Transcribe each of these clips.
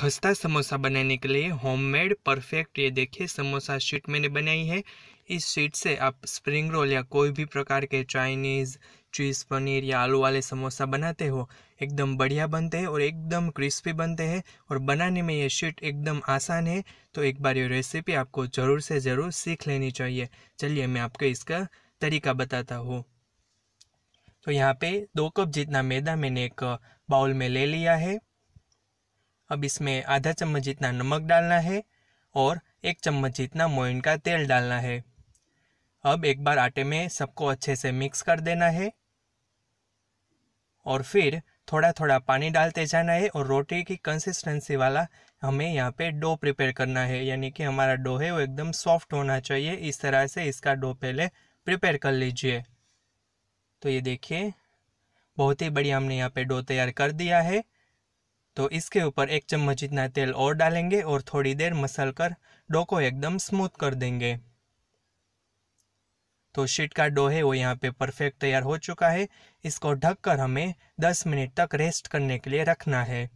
खस्ता समोसा बनाने के लिए होममेड परफेक्ट ये देखिए समोसा शीट मैंने बनाई है। इस शीट से आप स्प्रिंग रोल या कोई भी प्रकार के चाइनीज़ चीज़ पनीर या आलू वाले समोसा बनाते हो, एकदम बढ़िया बनते हैं और एकदम क्रिस्पी बनते हैं। और बनाने में ये शीट एकदम आसान है, तो एक बार ये रेसिपी आपको ज़रूर से ज़रूर सीख लेनी चाहिए। चलिए मैं आपको इसका तरीका बताता हूँ। तो यहाँ पे 2 कप जितना मैदा मैंने एक बाउल में ले लिया है। अब इसमें आधा चम्मच जितना नमक डालना है और 1 चम्मच जितना मोइन का तेल डालना है। अब एक बार आटे में सबको अच्छे से मिक्स कर देना है और फिर थोड़ा थोड़ा पानी डालते जाना है और रोटी की कंसिस्टेंसी वाला हमें यहाँ पे डो प्रिपेयर करना है, यानी कि हमारा डो है वो एकदम सॉफ्ट होना चाहिए। इस तरह से इसका डो पहले प्रिपेयर कर लीजिए। तो ये देखिए बहुत ही बढ़िया हमने यहाँ पे डो तैयार कर दिया है। तो इसके ऊपर 1 चम्मच जितना तेल और डालेंगे और थोड़ी देर मसल कर डो को एकदम स्मूथ कर देंगे। तो शीट का डो है वो यहाँ पे परफेक्ट तैयार हो चुका है। इसको ढककर हमें 10 मिनट तक रेस्ट करने के लिए रखना है।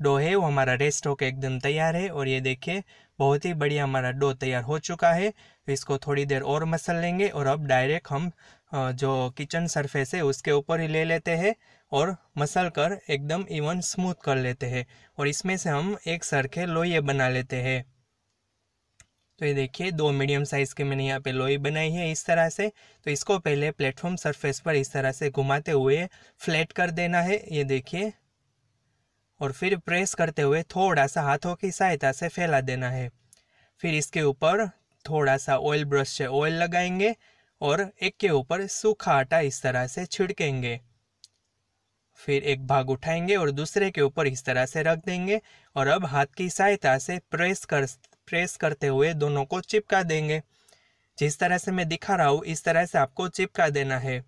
डो है वो हमारा रेस्ट होकर एकदम तैयार है और ये देखिए बहुत ही बढ़िया हमारा डो तैयार हो चुका है। तो इसको थोड़ी देर और मसल लेंगे और अब डायरेक्ट हम जो किचन सरफेस है उसके ऊपर ही ले लेते हैं और मसल कर एकदम इवन स्मूथ कर लेते हैं और इसमें से हम एक सरखे लोई बना लेते हैं। तो ये देखिए 2 मीडियम साइज़ के मैंने यहाँ पे लोई बनाई है इस तरह से। तो इसको पहले प्लेटफॉर्म सरफेस पर इस तरह से घुमाते हुए फ्लैट कर देना है, ये देखिए, और फिर प्रेस करते हुए थोड़ा सा हाथों की सहायता से फैला देना है। फिर इसके ऊपर थोड़ा सा ऑयल ब्रश से ऑयल लगाएंगे और एक के ऊपर सूखा आटा इस तरह से छिड़केंगे। फिर एक भाग उठाएंगे और दूसरे के ऊपर इस तरह से रख देंगे और अब हाथ की सहायता से प्रेस करते हुए दोनों को चिपका देंगे। जिस तरह से मैं दिखा रहा हूँ इस तरह से आपको चिपका देना है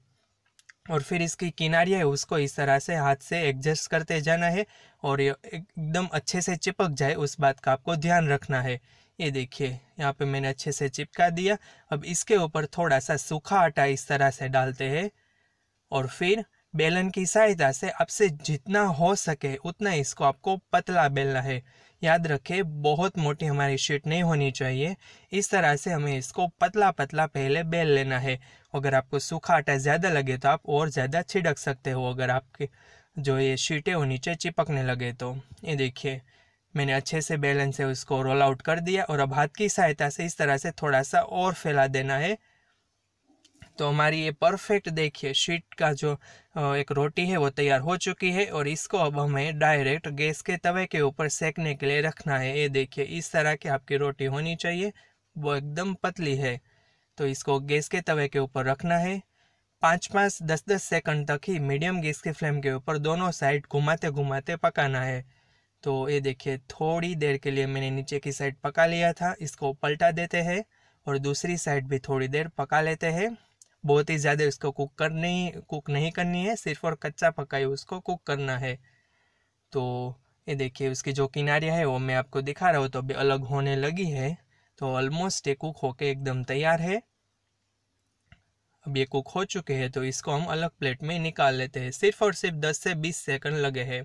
और फिर इसकी किनारियाँ है उसको इस तरह से हाथ से एडजस्ट करते जाना है और ये एकदम अच्छे से चिपक जाए उस बात का आपको ध्यान रखना है। ये देखिए यहाँ पे मैंने अच्छे से चिपका दिया। अब इसके ऊपर थोड़ा सा सूखा आटा इस तरह से डालते हैं और फिर बेलन की सहायता से आपसे जितना हो सके उतना इसको आपको पतला बेलना है। याद रखें बहुत मोटी हमारी शीट नहीं होनी चाहिए। इस तरह से हमें इसको पतला पतला पहले बेल लेना है। अगर आपको सूखा आटा ज़्यादा लगे तो आप और ज़्यादा छिड़क सकते हो, अगर आपके जो ये शीट है वो नीचे चिपकने लगे तो। ये देखिए मैंने अच्छे से बेलन से उसको रोल आउट कर दिया और अब हाथ की सहायता से इस तरह से थोड़ा सा और फैला देना है। तो हमारी ये परफेक्ट देखिए शीट का जो एक रोटी है वो तैयार हो चुकी है और इसको अब हमें डायरेक्ट गैस के तवे के ऊपर सेकने के लिए रखना है। ये देखिए इस तरह की आपकी रोटी होनी चाहिए, वो एकदम पतली है। तो इसको गैस के तवे के ऊपर रखना है। 5-5 10-10 सेकंड तक ही मीडियम गैस के फ्लेम के ऊपर दोनों साइड घुमाते घुमाते पकाना है। तो ये देखिए थोड़ी देर के लिए मैंने नीचे की साइड पका लिया था, इसको पलटा देते हैं और दूसरी साइड भी थोड़ी देर पका लेते हैं। बहुत ही ज़्यादा इसको कुक नहीं करनी है, सिर्फ और कच्चा पका ही उसको कुक करना है। तो ये देखिए उसकी जो किनारियाँ है वो मैं आपको दिखा रहा हूँ, तो अभी अलग होने लगी है। तो ऑलमोस्ट ये कुक होके एकदम तैयार है। अब ये कुक हो चुके हैं तो इसको हम अलग प्लेट में निकाल लेते हैं। सिर्फ और सिर्फ 10 से 20 सेकंड लगे हैं।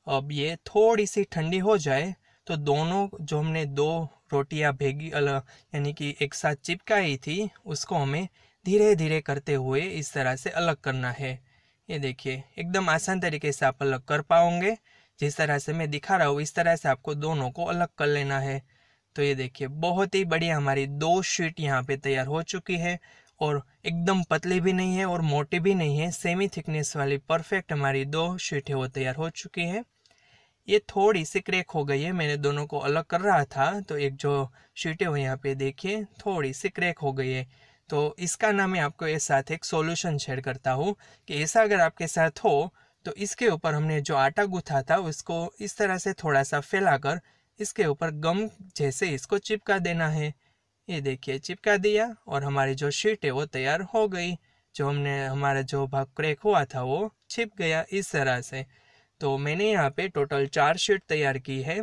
अब ये थोड़ी सी ठंडी हो जाए तो दोनों जो हमने 2 रोटियां भेगी अलग यानी कि एक साथ चिपकाई थी उसको हमें धीरे धीरे करते हुए इस तरह से अलग करना है। ये देखिए एकदम आसान तरीके से आप अलग कर पाओगे। जिस तरह से मैं दिखा रहा हूँ इस तरह से आपको दोनों को अलग कर लेना है। तो ये देखिए बहुत ही बढ़िया हमारी 2 शीट यहाँ पे तैयार हो चुकी है और एकदम पतली भी नहीं है और मोटी भी नहीं है, सेमी थिकनेस वाली परफेक्ट हमारी 2 शीट है वो तैयार हो चुकी है। ये थोड़ी सी क्रैक हो गई है, मैंने दोनों को अलग कर रहा था तो एक जो शीट है वो यहाँ पे देखिए थोड़ी सी क्रैक हो गई है। तो इसका ना मैं आपको एक साथ एक सॉल्यूशन शेयर करता हूँ कि ऐसा अगर आपके साथ हो तो इसके ऊपर हमने जो आटा गूथा था उसको इस तरह से थोड़ा सा फैलाकर इसके ऊपर गम जैसे इसको चिपका देना है। ये देखिए चिपका दिया और हमारी जो शीट है वो तैयार हो गई। जो हमने हमारा जो भाग क्रैक हुआ था वो छिप गया इस तरह से। तो मैंने यहाँ पे टोटल 4 शीट तैयार की है।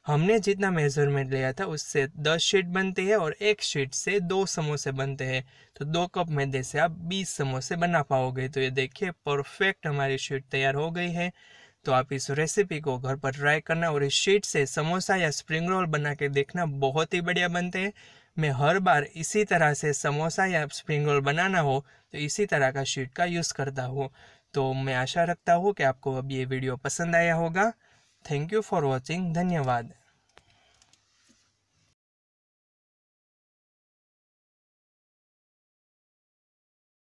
हमने जितना मेजरमेंट लिया था उससे 10 शीट बनती है और एक शीट से 2 समोसे बनते हैं। तो 2 कप मैदे से आप 20 समोसे बना पाओगे। तो ये देखिए परफेक्ट हमारी शीट तैयार हो गई है। तो आप इस रेसिपी को घर पर ट्राई करना और इस शीट से समोसा या स्प्रिंग रोल बना के देखना, बहुत ही बढ़िया बनते हैं। मैं हर बार इसी तरह से समोसा या स्प्रिंग रोल बनाना हो तो इसी तरह का शीट का यूज़ करता हूँ। तो मैं आशा रखता हूँ कि आपको अब ये वीडियो पसंद आया होगा। Thank you for watching. धन्यवाद।